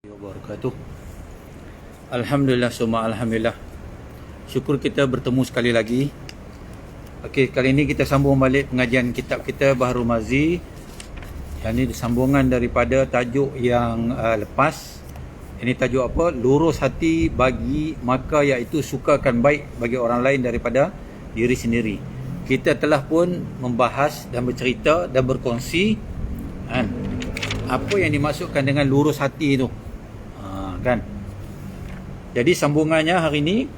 Wabarakatuh. Alhamdulillah, summa alhamdulillah. Syukur kita bertemu sekali lagi. Okey, kali ini kita sambung balik pengajian kitab kita Bahrul Mazi. Yang ini sambungan daripada tajuk yang lepas. Ini tajuk apa? Lurus hati bagi maka iaitu sukakan baik bagi orang lain daripada diri sendiri. Kita telah pun membahas dan bercerita dan berkongsi apa yang dimaksudkan dengan lurus hati itu. Kan? Jadi sambungannya hari ini,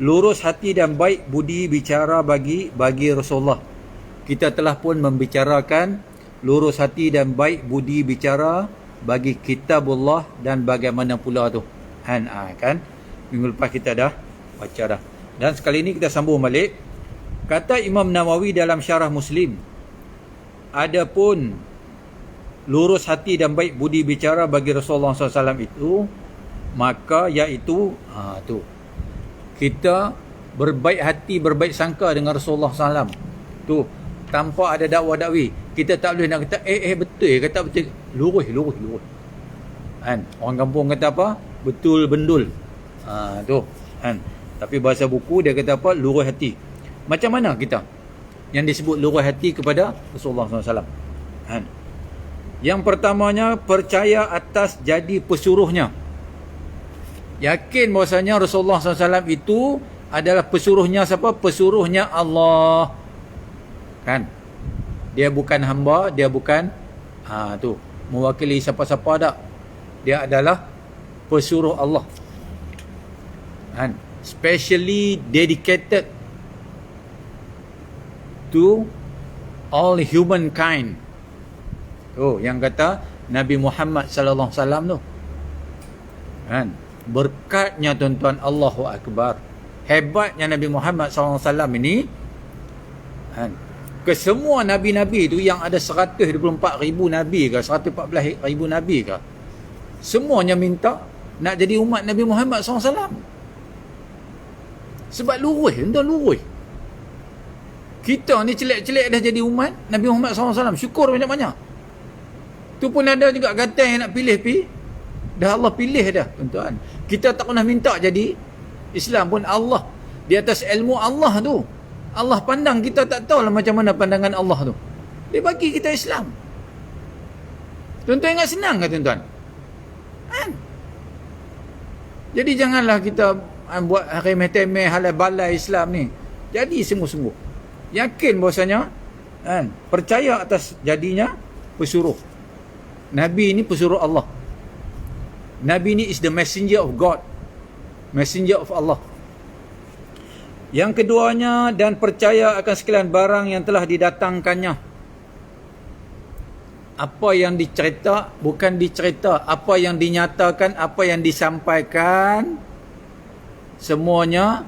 lurus hati dan baik budi bicara bagi Rasulullah. Kita telah pun membicarakan lurus hati dan baik budi bicara bagi kitabullah dan bagaimana pula tu. Kan? Minggu lepas kita dah baca dah. Dan sekali ini kita sambung balik. Kata Imam Nawawi dalam Syarah Muslim, adapun lurus hati dan baik budi bicara bagi Rasulullah SAW itu, maka iaitu tu kita berbaik hati, berbaik sangka dengan Rasulullah SAW. Tu tanpa ada dakwah dakwi. Kita tak boleh nak kata betul, kata betul, lurus. Kan? Orang kampung kata apa? Betul bendul. Tu kan. Tapi bahasa buku dia kata apa? Lurus hati. Macam mana kita yang disebut lurus hati kepada Rasulullah SAW? Kan? Yang pertamanya, percaya atas jadi pesuruhnya. Yakin bahasanya Rasulullah SAW itu adalah pesuruhnya siapa? Pesuruhnya Allah. Kan? Dia bukan hamba, dia bukan tu mewakili siapa-siapa tak. Dia adalah pesuruh Allah. Kan? Specially dedicated to all humankind. Tu yang kata Nabi Muhammad sallallahu alaihi wasallam tu. Kan? Berkatnya tuan-tuan, Allahu Akbar. Hebatnya Nabi Muhammad SAW ini, kan, ke semua Nabi-Nabi itu yang ada 124,000 Nabi ke 114,000 Nabi ke, semuanya minta nak jadi umat Nabi Muhammad SAW. Sebab lurus, entah lurus. Kita ni celek-celek dah jadi umat Nabi Muhammad SAW. Syukur banyak-banyak. Tu pun ada juga kata yang nak pilih dah Allah pilih dah, tuan-tuan. Kita tak pernah minta jadi Islam pun, Allah di atas ilmu Allah tu. Allah pandang kita tak tahulah macam mana pandangan Allah tu. Dia bagi kita Islam. Tuan-tuan ingat senang ke tuan-tuan? Kan? Jadi janganlah kita buat remeh-temeh halal balai Islam ni. Jadi sungguh-sungguh. Yakin bahasanya, kan, percaya atas jadinya pesuruh. Nabi ni pesuruh Allah. Nabi ni is the messenger of God. Messenger of Allah. Yang keduanya, dan percaya akan sekalian barang yang telah didatangkannya. Apa yang dicerita, bukan dicerita. Apa yang dinyatakan, apa yang disampaikan, semuanya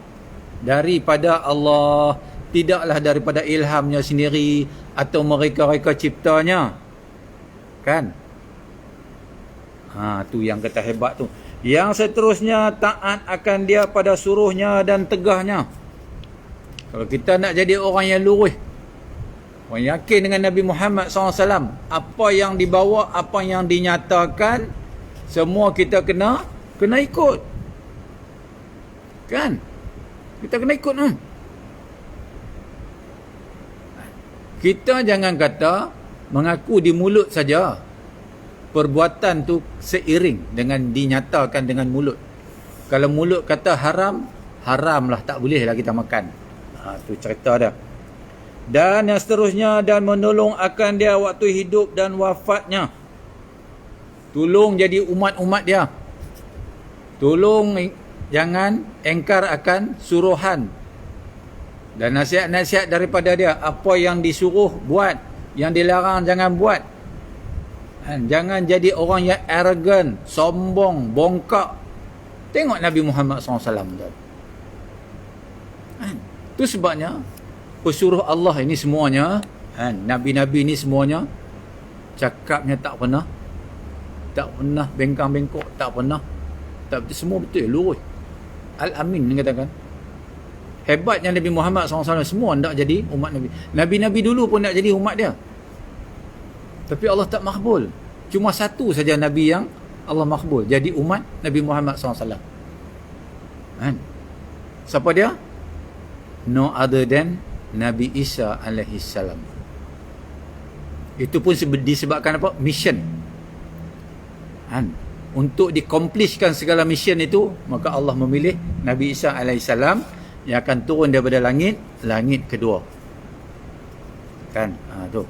daripada Allah. Tidaklah daripada ilhamnya sendiri atau mereka-reka ciptanya. Kan? Tu yang kata hebat tu. Yang seterusnya, taat akan dia pada suruhnya dan tegahnya. Kalau kita nak jadi orang yang lurus, orang yakin dengan Nabi Muhammad SAW, apa yang dibawa, apa yang dinyatakan, semua kita kena ikut. Kan? Kita kena ikut. Kita jangan kata mengaku di mulut saja. Perbuatan tu seiring dengan dinyatakan dengan mulut. Kalau mulut kata haram, haram lah, tak boleh lah kita makan. Tu cerita dia. Dan yang seterusnya, dan menolong akan dia waktu hidup dan wafatnya. Tolong jadi umat-umat dia. Tolong jangan engkar akan suruhan. Dan nasihat-nasihat daripada dia. Apa yang disuruh buat, yang dilarang jangan buat. Jangan jadi orang yang arrogant, sombong, bongkak. Tengok Nabi Muhammad SAW tu. Itu sebabnya pesuruh Allah ini semuanya, Nabi-Nabi ini semuanya cakapnya tak pernah bengkang-bengkok, tak pernah. Semua betul, lurus. Al-Amin dia katakan. Hebatnya Nabi Muhammad SAW, semua nak jadi umat Nabi. Nabi-Nabi dulu pun nak jadi umat dia. Tapi Allah tak makbul. Cuma satu saja Nabi yang Allah makbul. Jadi umat Nabi Muhammad SAW. Kan? Siapa dia? No other than Nabi Isa alaihi salam. Itu pun disebabkan apa? Mission. Kan? Untuk dikomplishkan segala mission itu, maka Allah memilih Nabi Isa alaihi salam yang akan turun daripada langit kedua. Kan? Tu.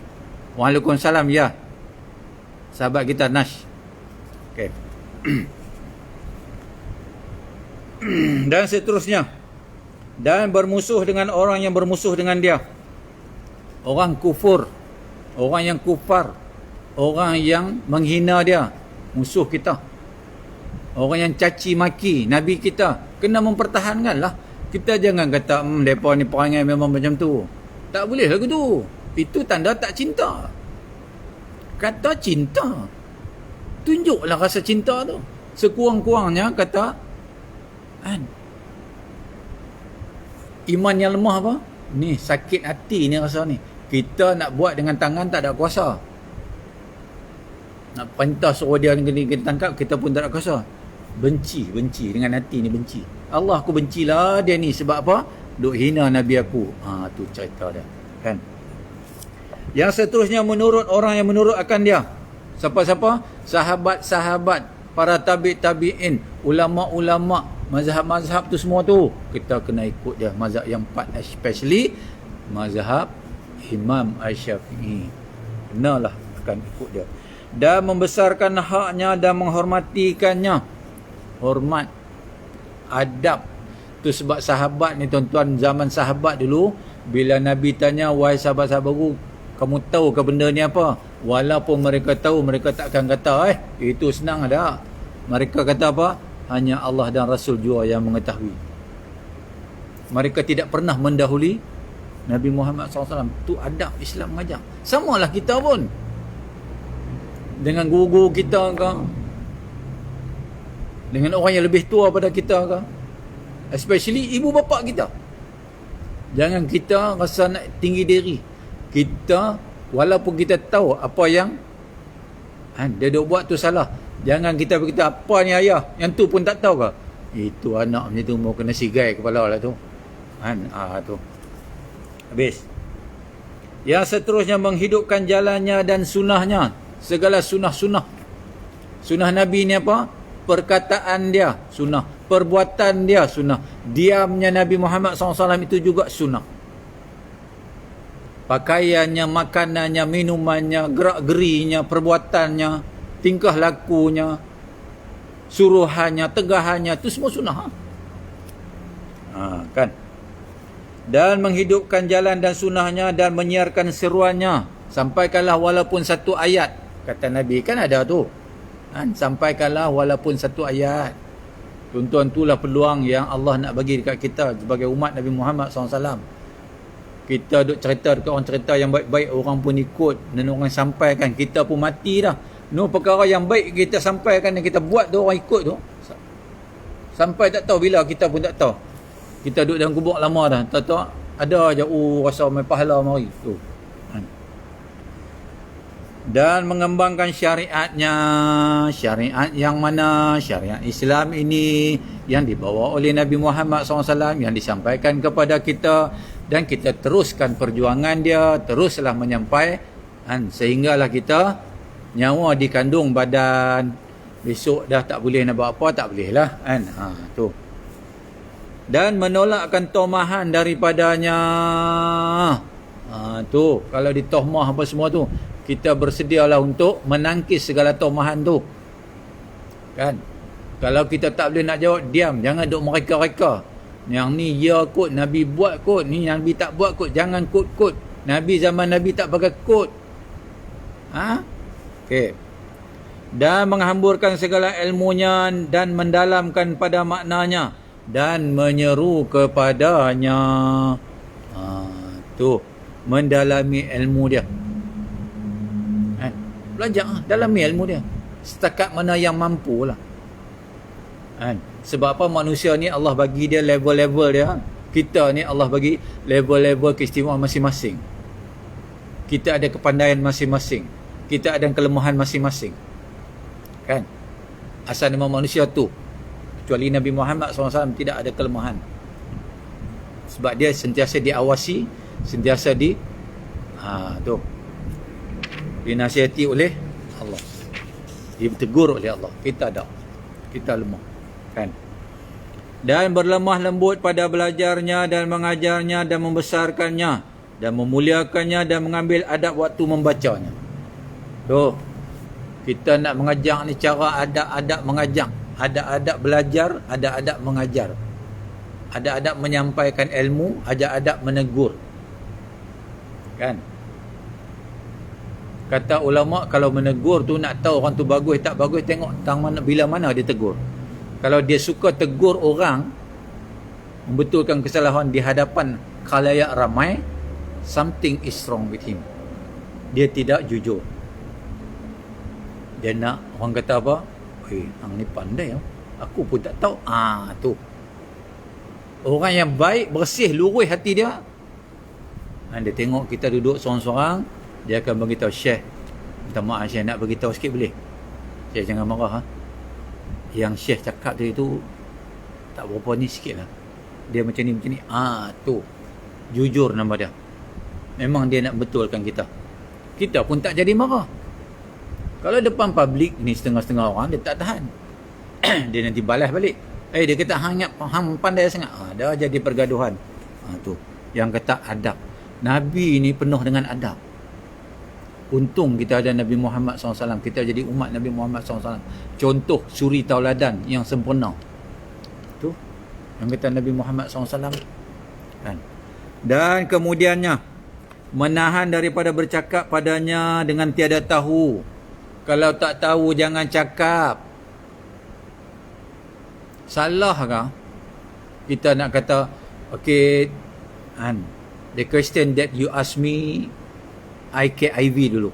Waalaikumsalam ya. Sahabat kita Nash. Okey. Dan seterusnya. Dan bermusuh dengan orang yang bermusuh dengan dia. Orang kufur, orang yang kufar, orang yang menghina dia, musuh kita. Orang yang caci maki Nabi kita, kena mempertahankanlah. Kita jangan kata mereka ni perangai memang macam tu. Tak boleh lagu tu. Itu tanda tak cinta. Kata cinta, tunjuklah rasa cinta tu. Sekurang-kurangnya kata kan, iman yang lemah apa? Ni sakit hati ni rasa ni. Kita nak buat dengan tangan tak ada kuasa. Nak perintah suruh dia kena tangkap, kita pun tak ada kuasa. Benci dengan hati ni, benci. Allah, aku bencilah dia ni sebab apa? Duk hina Nabi aku. Tu cerita dia. Kan? Yang seterusnya menurut orang yang menurut akan dia. Siapa-siapa? Sahabat-sahabat, para tabi'in, ulama-ulama, mazhab-mazhab tu semua tu. Kita kena ikut dia. Mazhab yang 4, especially mazhab Imam Asy-Syafi'i. Kenalah akan ikut dia. Dan membesarkan haknya dan menghormatikannya. Hormat, adab. Tu sebab sahabat ni tuan-tuan, zaman sahabat dulu, bila Nabi tanya, wahai sahabat-sahabatku, kamu tahu ke benda ni apa? Walaupun mereka tahu, mereka takkan kata itu senang ada. Mereka kata apa? Hanya Allah dan Rasul jua yang mengetahui. Mereka tidak pernah mendahului Nabi Muhammad SAW. Tu adab Islam mengajar. Samalah kita pun. Dengan guru-guru kita ke, dengan orang yang lebih tua pada kita ke, especially ibu bapa kita. Jangan kita rasa nak tinggi diri. Kita, walaupun kita tahu apa yang dia duk buat tu salah, jangan kita berkata, apa ni ayah, yang tu pun tak tahu ke? Itu anak macam tu mau kena sigai kepala lah tu. Tu. Habis. Yang seterusnya menghidupkan jalannya dan sunnahnya. Segala sunnah-sunnah. Sunnah Nabi ni apa? Perkataan dia sunnah, perbuatan dia sunnah, diamnya Nabi Muhammad SAW itu juga sunnah. Pakaiannya, makanannya, minumannya, gerak-gerinya, perbuatannya, tingkah lakunya, suruhannya, tegahannya, itu semua sunnah. Kan? Dan menghidupkan jalan dan sunnahnya dan menyiarkan seruannya. Sampaikanlah walaupun satu ayat. Kata Nabi, kan ada tu. Sampaikanlah walaupun satu ayat. Tuan-tuan, itulah peluang yang Allah nak bagi dekat kita sebagai umat Nabi Muhammad SAW. Kita duk cerita dekat orang, cerita yang baik-baik, orang pun ikut dan orang sampaikan, kita pun mati dah. Perkara yang baik kita sampaikan dan kita buat tu, orang ikut tu. Sampai tak tahu bila, kita pun tak tahu. Kita duduk dalam kubur lama dah, tak tahu ada je rasa main pahala mari tu. Dan mengembangkan syariatnya. Syariat yang mana? Syariat Islam ini yang dibawa oleh Nabi Muhammad SAW, yang disampaikan kepada kita, dan kita teruskan perjuangan dia, teruslah menyampaikan sehinggalah kita nyawa dikandung badan. Besok dah tak boleh nak buat apa, tak boleh lah kan. Tu. Dan menolakkan tomahan daripadanya. Tu, kalau ditohmah apa semua tu, kita bersedialah untuk menangkis segala tomahan tu. Kan? Kalau kita tak boleh nak jawab, diam. Jangan duk mereka-reka. Yang ni ya kot, Nabi buat kot. Ni Nabi tak buat kot. Jangan kot-kot. Nabi zaman Nabi tak pakai kot. Okey. Dan menghamburkan segala ilmunya dan mendalamkan pada maknanya dan menyeru kepadanya. Tu, mendalami ilmu dia. Belajar, dalami ilmu dia. Setakat mana yang mampu lah. Sebab apa? Manusia ni Allah bagi dia level-level dia. Kita ni Allah bagi level-level keistimewaan masing-masing. Kita ada kepandaian masing-masing. Kita ada kelemahan masing-masing. Kan? asal nama manusia tu. Kecuali Nabi Muhammad SAW tidak ada kelemahan. Sebab dia sentiasa diawasi, sentiasa dinasihati oleh Allah. Dia ditegur oleh Allah. Kita tak. Kita lemah. Kan? Dan berlemah lembut pada belajarnya dan mengajarnya dan membesarkannya dan memuliakannya dan mengambil adab waktu membacanya. Tu, kita nak mengajar ni cara adab-adab mengajar, adab-adab belajar, adab-adab mengajar, adab-adab menyampaikan ilmu, adab-adab menegur. Kan? Kata ulama, kalau menegur tu nak tahu orang tu bagus tak bagus, tengok bila mana dia tegur. Kalau dia suka tegur orang, membetulkan kesalahan di hadapan khalayak ramai, something is wrong with him. Dia tidak jujur. Dia nak orang kata apa? Hang ni pandai. Aku pun tak tahu. Tu. Orang yang baik, bersih, lurus hati dia. Dia tengok kita duduk seorang-seorang, dia akan beritahu, Syekh, minta maaf Syekh, nak beritahu sikit boleh? Syekh jangan marah. Yang Syekh cakap tadi tu tak berapa ni sikit lah. Dia macam ni, macam ni. Tu. Jujur nama dia. Memang dia nak betulkan kita. Kita pun tak jadi marah. Kalau depan public ni setengah-setengah orang, dia tak tahan. Dia nanti balas balik. Dia kata hang pandai sangat. Dah jadi pergaduhan. Tu. Yang kata adab. Nabi ni penuh dengan adab. Untung kita ada Nabi Muhammad SAW. Kita jadi umat Nabi Muhammad SAW. Contoh suri tauladan yang sempurna. Tu. Yang kata Nabi Muhammad SAW. Kan? Dan kemudiannya, menahan daripada bercakap padanya dengan tiada tahu. Kalau tak tahu, jangan cakap. Salah kah? Kita nak kata, okay, the question that you ask me, IKIV dulu.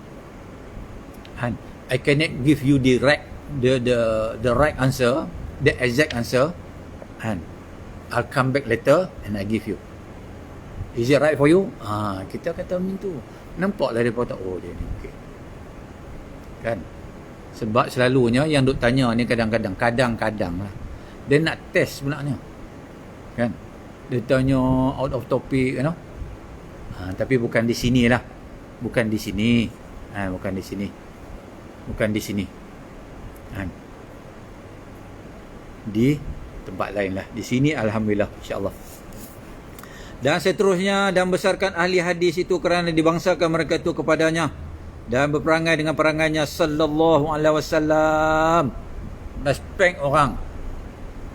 I cannot give you the right answer, the exact answer. I'll come back later and I give you. Is it right for you? Kita kata macam tu. Nampaklah dia kata, dia ni okey. Kan? Sebab selalunya yang duk tanya ni kadang-kadang lah. Dia nak test sebenarnya. Kan? Dia tanya out of topic, tapi bukan di sini lah. Bukan di sini. Bukan di sini. Bukan di sini. Di tempat lain lah. Di sini alhamdulillah, insya-Allah. Dan seterusnya, dan besarkan ahli hadis itu kerana dibangsakan mereka itu kepadanya dan berperangai dengan perangainya sallallahu alaihi wasallam. Respect orang.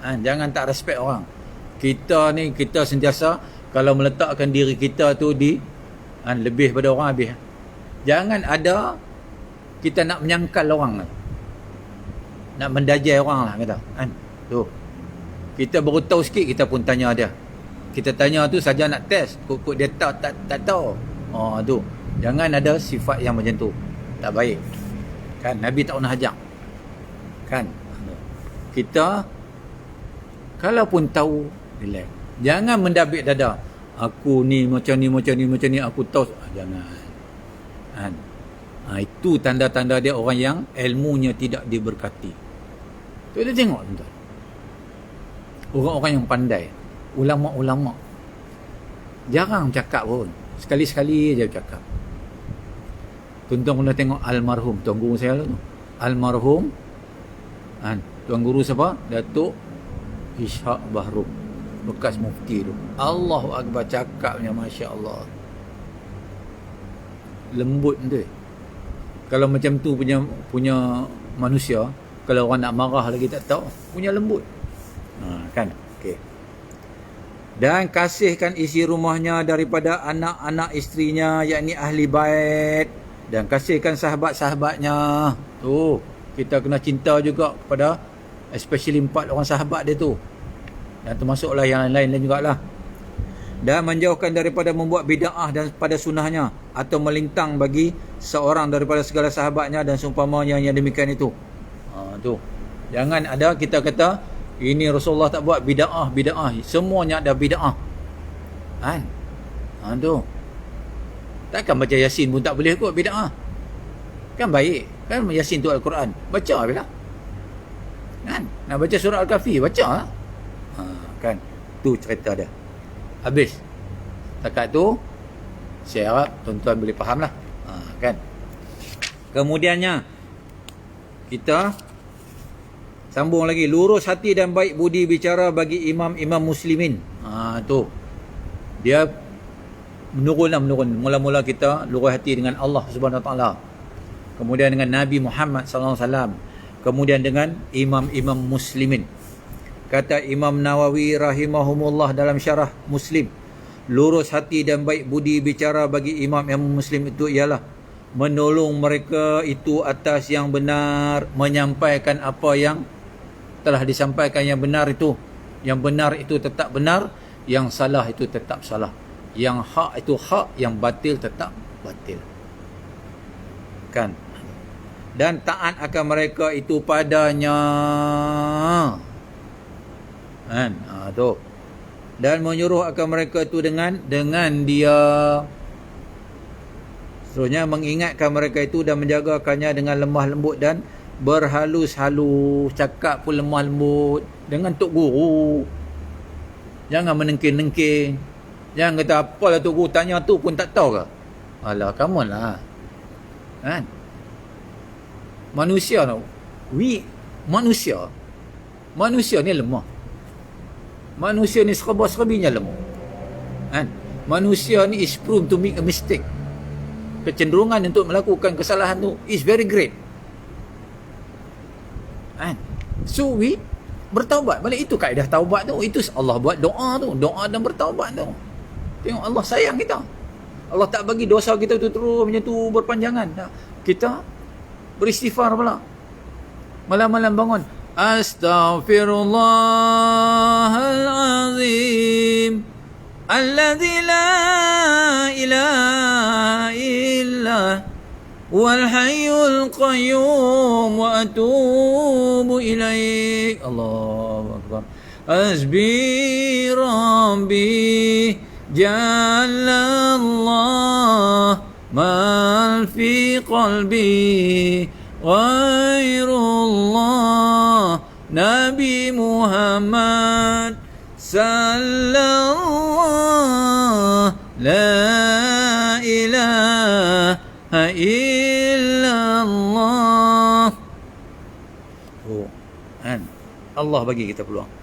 Jangan tak respect orang. Kita ni, kita sentiasa kalau meletakkan diri kita tu di lebih pada orang habis. Jangan ada kita nak menyangkal orang, nak mendajai orang lah kata. Tu. Kita baru tahu sikit, kita pun tanya dia. Kita tanya tu saja nak test. Kok dia tak tahu. Tu. Jangan ada sifat yang macam tu. Tak baik. Kan Nabi tak pernah ajak. Kan? Kita kalau pun tahu, relax. Jangan mendabik dada. Aku ni macam ni, aku tahu. Jangan. Itu tanda-tanda dia orang yang ilmunya tidak diberkati. Tu dia tengok tuan. Orang-orang yang pandai, ulama-ulama, jarang cakap pun. Sekali-sekali je cakap. Tuan-tuan pernah tengok almarhum tuan guru saya tu. Almarhum tuan guru siapa? Datuk Ishaq Bahrum, bekas mufti tu. Allahu Akbar, cakapnya masya-Allah. Lembut tu. Kalau macam tu punya manusia, kalau orang nak marah lagi tak tahu, punya lembut. Kan? Okey. Dan kasihkan isi rumahnya daripada anak-anak isterinya, yakni ahli bait, dan kasihkan sahabat-sahabatnya. Tu, kita kena cinta juga kepada especially 4 orang sahabat dia tu. Dan termasuklah yang lain-lain jugalah. Dan menjauhkan daripada membuat bid'ah dan pada sunnahnya, atau melintang bagi seorang daripada segala sahabatnya dan seumpamanya yang demikian itu. Tu. Jangan ada kita kata ini Rasulullah tak buat bid'ah. Semuanya ada bid'ah. Tu. Takkan baca Yasin pun tak boleh kot bid'ah. Kan baik. Kan Yasin tu Al-Quran. Baca bila. Kan? Nak baca surah Al-Kahfi, baca lah. Kan? Tu cerita dia. Habis. Setakat tu, saya harap tuan-tuan boleh faham lah. Kan? Kemudiannya, kita sambung lagi. Lurus hati dan baik budi bicara bagi imam-imam muslimin. Tu. Dia menurun. Mula-mula kita lurus hati dengan Allah Subhanahu Wa Taala. Kemudian dengan Nabi Muhammad sallallahu alaihi wasallam. Kemudian dengan imam-imam muslimin. Kata Imam Nawawi rahimahumullah dalam syarah Muslim, lurus hati dan baik budi bicara bagi imam-imam muslim itu ialah menolong mereka itu atas yang benar, menyampaikan apa yang telah disampaikan yang benar itu. Yang benar itu tetap benar, yang salah itu tetap salah. Yang hak itu hak, yang batil tetap batil. Kan? Dan taat akan mereka itu padanya. Kan? Tu. Dan menyuruh akan mereka itu dengan dia. Seterusnya mengingatkan mereka itu dan menjagakannya dengan lemah lembut dan berhalus-halus. Cakap pun lemah lembut dengan tok guru. Jangan menengking-nengking. Jangan kata apalah tok guru tanya tu pun tak tahu ke. Alah, come on lah. Kan? Manusia tau. Manusia ni lemah. Manusia ni serba-serbinya lemah. Kan? Manusia ni is prone to make a mistake. Kecenderungan untuk melakukan kesalahan tu is very great. Kan? So we bertaubat. Balik itu kaedah taubat tu. Itu Allah buat doa tu. Doa dan bertaubat tu. Tengok Allah sayang kita. Allah tak bagi dosa kita tu terus macam tu berpanjangan. Kita beristighfar pula. Malam-malam bangun. Astaghfirullahalazim. Alladzi la ilaha illa wal hayyul qayyum wa atubu ilaih. Allahu akbar. Hasbi rabbi jalallah mal fi qalbi ghairullah Nabi Muhammad sallallahu la ilaha illallah. Kan? Allah bagi kita peluang.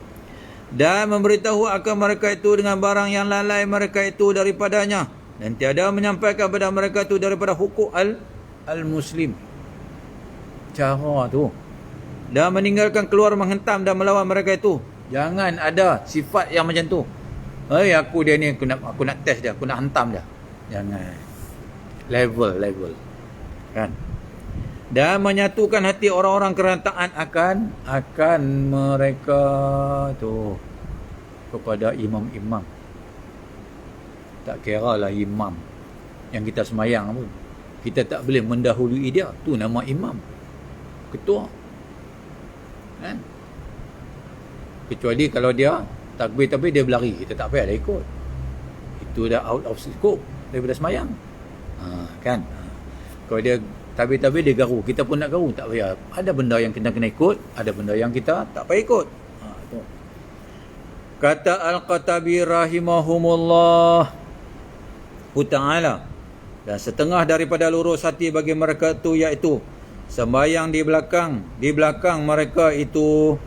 Dan memberitahu akan mereka itu dengan barang yang lalai mereka itu daripadanya. Dan tiada menyampaikan kepada mereka itu daripada hukuk al-muslim. Cara tu. Dan meninggalkan keluar menghentam dan melawan mereka itu. Jangan ada sifat yang macam tu. Aku dia ni, aku nak test dia, aku nak hentam dia. Jangan. Level. Kan? Dan menyatukan hati orang-orang kerana taat akan mereka tu kepada imam-imam. Tak kira lah imam yang kita semayang pun, kita tak boleh mendahului dia. Tu nama imam, ketua. Kan? Kecuali kalau dia takbir tapi dia berlari, kita tak payah dah ikut. Itu dah out of scope daripada semayang. Kan? Kalau dia tapi dia garu, kita pun nak garu, tak payah. Ada benda yang kita kena ikut, ada benda yang kita tak payah ikut. Tu. Kata Al-Qatabi rahimahumullah ta'ala, dan setengah daripada lurus hati bagi mereka itu iaitu sembahyang di belakang mereka itu,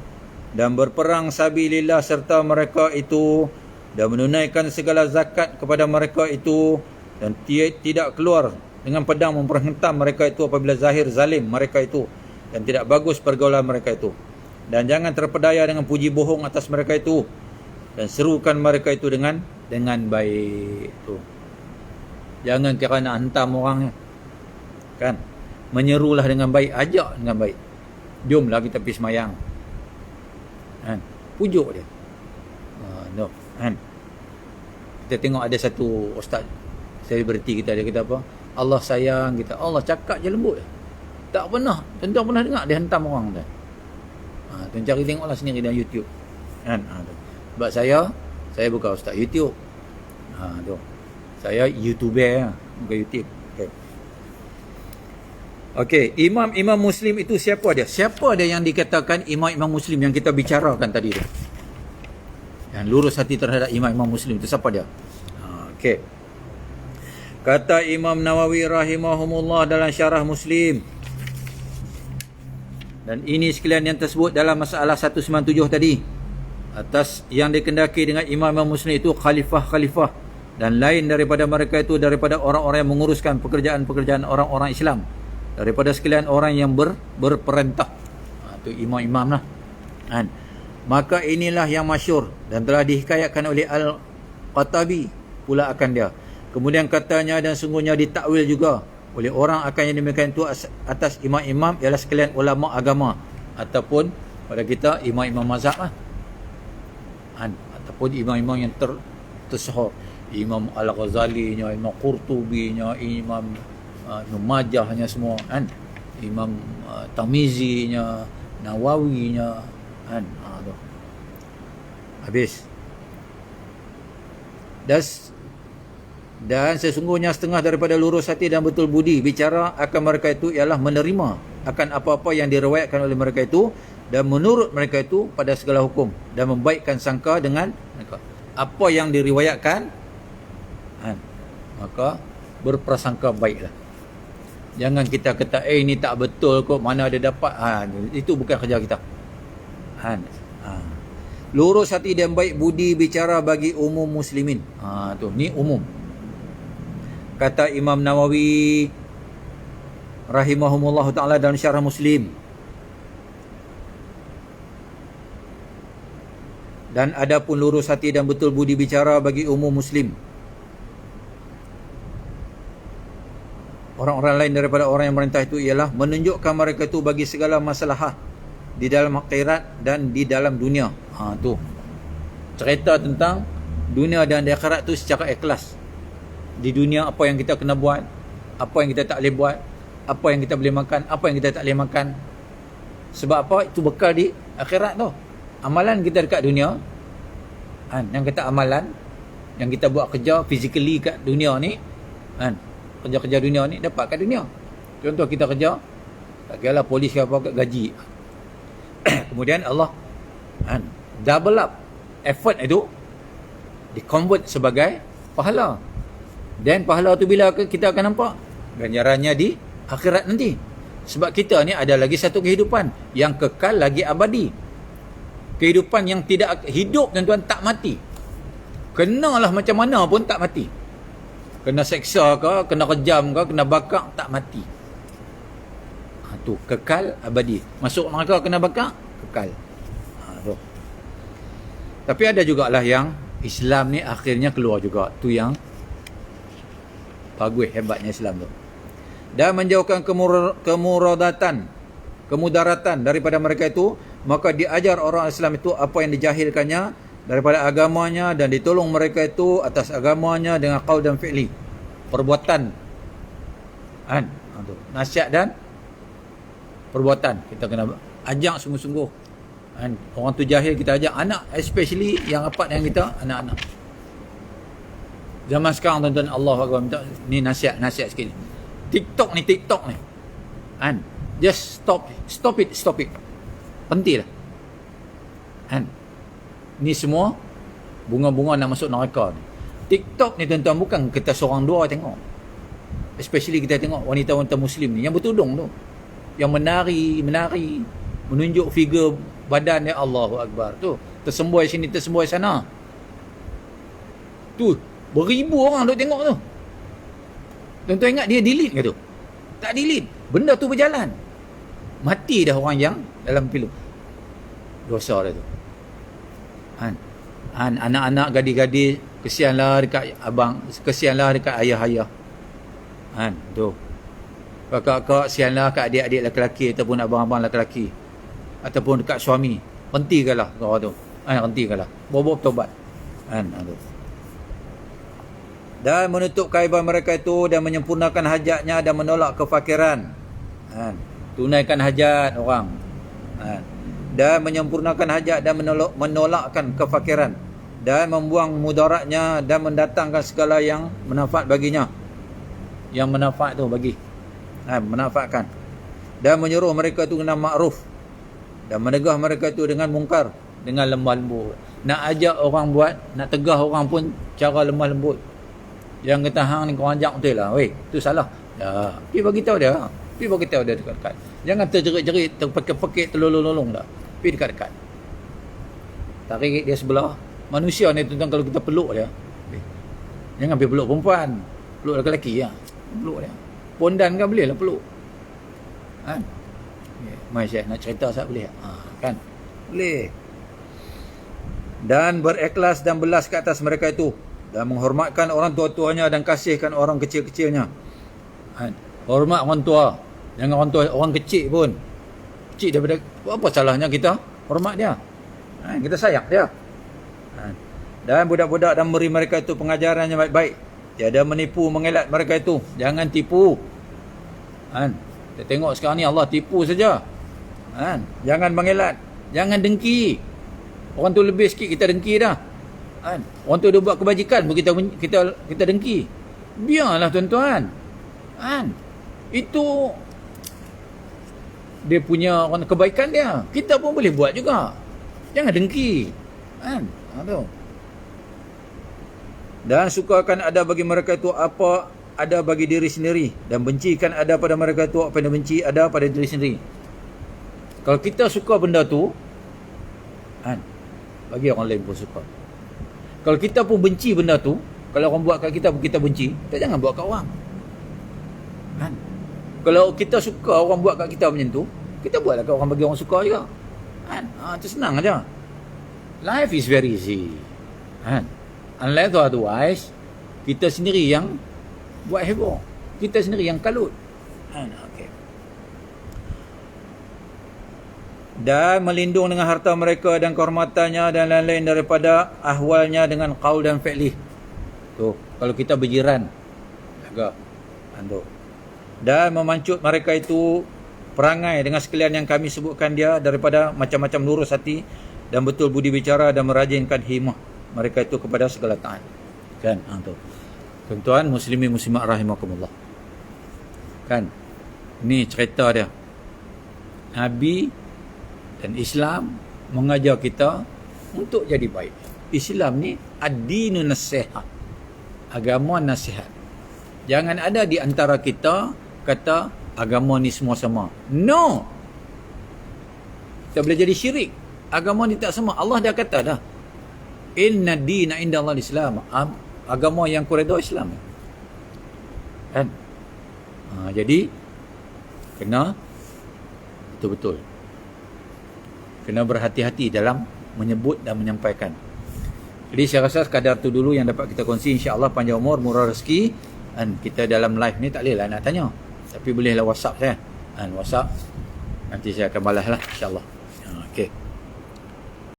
dan berperang sabilillah serta mereka itu, dan menunaikan segala zakat kepada mereka itu, dan tidak keluar dengan pedang memperhentam mereka itu apabila zahir zalim mereka itu, dan tidak bagus pergaulan mereka itu, dan jangan terpedaya dengan puji bohong atas mereka itu, dan serukan mereka itu dengan baik tu. Jangan kira nak hentam orangnya. Kan? Menyerulah dengan baik, ajak dengan baik. Jomlah kita pergi semayang. Kan? Pujuk dia. No. Kan? Kita tengok ada satu ustaz selebriti kita, dia kata apa? Allah sayang kita. Allah cakap je lembut. Tak pernah. Tuan-tuan pernah dengar dia hentam orang tu. Tuan cari tengoklah sendiri dalam YouTube. Kan? Sebab saya bukan ustaz YouTube. Tu. Saya YouTuber, bukan YouTube. Okay. Okey, imam-imam Muslim itu siapa dia? Siapa dia yang dikatakan imam-imam Muslim yang kita bicarakan tadi tu? Yang lurus hati terhadap imam-imam Muslim itu siapa dia? Okey. Kata Imam Nawawi rahimahumullah dalam syarah Muslim. Dan ini sekalian yang tersebut dalam masalah 197 tadi. Atas yang dikendaki dengan imam-imam Muslim itu khalifah-khalifah. Dan lain daripada mereka itu daripada orang-orang yang menguruskan pekerjaan-pekerjaan orang-orang Islam. Daripada sekalian orang yang berperintah. Itu imam-imam lah. Maka inilah yang masyhur dan telah dihikayatkan oleh Al-Qatabi pula akan dia. Kemudian katanya dan sungguhnya ditakwil juga oleh orang akan yang demikian itu atas imam-imam ialah sekalian ulama agama ataupun pada kita imam-imam mazhab lah. Ataupun imam-imam yang tersohor. Imam Al-Ghazali-nya, Imam Qurtubi-nya, Imam Ibn Majah-nya semua kan. Imam Tamizi-nya, Nawawi-nya kan. Habis. Dan sesungguhnya setengah daripada lurus hati dan betul budi bicara akan mereka itu ialah menerima akan apa-apa yang diriwayatkan oleh mereka itu dan menurut mereka itu pada segala hukum dan membaikkan sangka dengan mereka. Apa yang diriwayatkan maka berprasangka baiklah. Jangan kita kata ini tak betul kok, mana ada dapat. Itu bukan kerja kita. Lurus hati dan baik budi bicara bagi umum muslimin. Tu ni umum. Kata Imam Nawawi rahimahumullah taala dalam syarah Muslim. Dan adapun lurus hati dan betul budi bicara bagi umum muslim. Orang-orang lain daripada orang yang merintah itu ialah menunjukkan mereka itu bagi segala masalah di dalam akhirat dan di dalam dunia. Tu. Cerita tentang dunia dan di akhirat tu secara ikhlas. Di dunia apa yang kita kena buat, apa yang kita tak boleh buat, apa yang kita boleh makan, apa yang kita tak boleh makan. Sebab apa? Itu bekal di akhirat tu. Amalan kita dekat dunia, yang kata amalan, yang kita buat kerja physically kat dunia ni, kerja-kerja dunia ni dapat kat dunia. Contoh kita kerja, tak kira lah polis ke apa, kat gaji. Kemudian Allah double up effort itu, di-convert sebagai pahala. Dan pahala tu bila kita akan nampak? Ganjarannya di akhirat nanti. Sebab kita ni ada lagi satu kehidupan yang kekal lagi abadi. Kehidupan yang tidak hidup, tuan-tuan, tak mati. Kenalah macam mana pun tak mati. Kena seksa ke, kena kejam ke, kena bakar, tak mati. Tu kekal abadi. Masuk neraka kena bakar, kekal. Tu. Tapi ada jugalah yang Islam ni akhirnya keluar juga. Tu yang bagus, hebatnya Islam tu. Dan menjauhkan kemudaratan daripada mereka itu, maka diajar orang Islam itu apa yang dijahilkannya daripada agamanya dan ditolong mereka itu atas agamanya dengan qaul dan fi'li, perbuatan. Nasihat dan perbuatan. Kita kena ajak sungguh-sungguh. Orang tu jahil, kita ajak anak, especially yang rapat dengan kita, anak-anak. Zaman sekarang, tuan-tuan, Allah Akbar, minta ni nasihat sikit ni. TikTok ni. Just stop it. Hentilah. Ni semua bunga-bunga nak masuk neraka ni. TikTok ni, tuan-tuan, bukan kita seorang dua tengok. Especially kita tengok wanita-wanita Muslim ni yang bertudung tu, yang menari, menunjuk figure badan dia, Allahu Akbar tu. Tersembuai sini, tersembuai sana. Tu beribu orang duk tengok tu. Tuan-tuan ingat dia delete ke tu? Tak delete. Benda tu berjalan. Mati dah orang yang dalam film. Dosa dah tu. Anak-anak, gadis-gadis, kesianlah dekat abang, kesianlah dekat ayah-ayah. Tu. Kakak-kakak, kesianlah kat adik-adik lelaki ataupun abang-abang lelaki. Ataupun dekat suami. Hentikanlah kau tu. Hentikanlah. Bobo tobat. Tu. Dan menutup kaiban mereka itu dan menyempurnakan hajatnya dan menolak kefakiran. Tunaikan hajat orang. Dan menyempurnakan hajat dan menolakkan kefakiran. Dan membuang mudaratnya dan mendatangkan segala yang manfaat baginya. Yang manfaat tu bagi. Menafaatkan. dan menyuruh mereka tu dengan ma'ruf dan menegah mereka tu dengan mungkar dengan lemah lembut. Nak ajak orang buat, nak tegah orang pun cara lemah lembut. Yang kata hang ni kau ajak betul lah, weh, tu salah. Ya, pergi bagi tahu dia. Pergi bagi tahu dia dekat-dekat. Jangan terjerit-jerit, terpekik-pekik, terlolong-lolong dah. Pergi dekat-dekat. Tarik dia sebelah. Manusia ni tuan-tuan, kalau kita peluk dia, jangan pergi peluk perempuan. Peluk lelaki ya. Peluk dia. Pondan kan boleh lah peluk. Kan? Mai Syekh nak cerita sat boleh? Kan? Boleh. Dan berikhlas dan belas ke atas mereka itu dan menghormatkan orang tua-tuanya dan kasihkan orang kecil-kecilnya. Kan? Hormat orang tua. Jangan orang tua orang kecil pun. Kecil daripada apa salahnya kita hormat dia? Kan? Kita sayang dia. Kan? Dan budak-budak dan beri mereka itu pengajaran yang baik-baik. Tiada menipu mengelak mereka itu. Jangan tipu. Kan? Kita tengok sekarang ni Allah tipu saja. Kan? Jangan mengelak, jangan dengki. Orang tu lebih sikit kita dengki dah. Kan? Orang tu dia buat kebajikan pun kita dengki. Biarlah tuan-tuan. Kan? Itu dia punya orang kebaikan dia. Kita pun boleh buat juga. Jangan dengki. Kan? Tu. Dan sukakan ada bagi mereka itu apa ada bagi diri sendiri dan bencikan ada pada mereka itu apa yang benci ada pada diri sendiri. Kalau kita suka benda tu, kan, bagi orang lain pun suka. Kalau kita pun benci benda tu, kalau orang buat kat kita pun kita benci, kita jangan buat kat orang. Kan? Kalau kita suka orang buat kat kita macam tu, kita buatlah kat orang bagi orang suka juga. Kan? Itu senang aja. Life is very easy. Kan? Unless otherwise, kita sendiri yang buat heboh. Kita sendiri yang kalut. Kan? Okay. Dan melindung dengan harta mereka dan kehormatannya dan lain-lain daripada ahwalnya dengan qaul dan fi'li. Tu, kalau kita berjiran, jaga. Anduk. Dan memancut mereka itu perangai dengan sekalian yang kami sebutkan dia daripada macam-macam lurus hati dan betul budi bicara dan merajinkan himmah mereka itu kepada segala taat. Kan? Tu. Tuan-tuan muslimin muslimat rahimakumullah. Kan? Ni cerita dia. Nabi dan Islam mengajar kita untuk jadi baik. Islam ni ad-dinu nasihat. Agama nasihat. Jangan ada di antara kita kata agama ni semua sama. No. Kita boleh jadi syirik. Agama ni tak sama. Allah dah kata dah. Inna dina inda Allah Islam. Agama yang kuredo Islam. Kan? Jadi kena betul-betul. Kena berhati-hati dalam menyebut dan menyampaikan. Jadi saya rasa sekadar tu dulu yang dapat kita kongsi. InsyaAllah panjang umur, murah rezeki. Dan kita dalam live ni tak boleh lah nak tanya. Tapi bolehlah WhatsApp saya. Dan WhatsApp nanti saya akan balas lah, insyaAllah. Okay.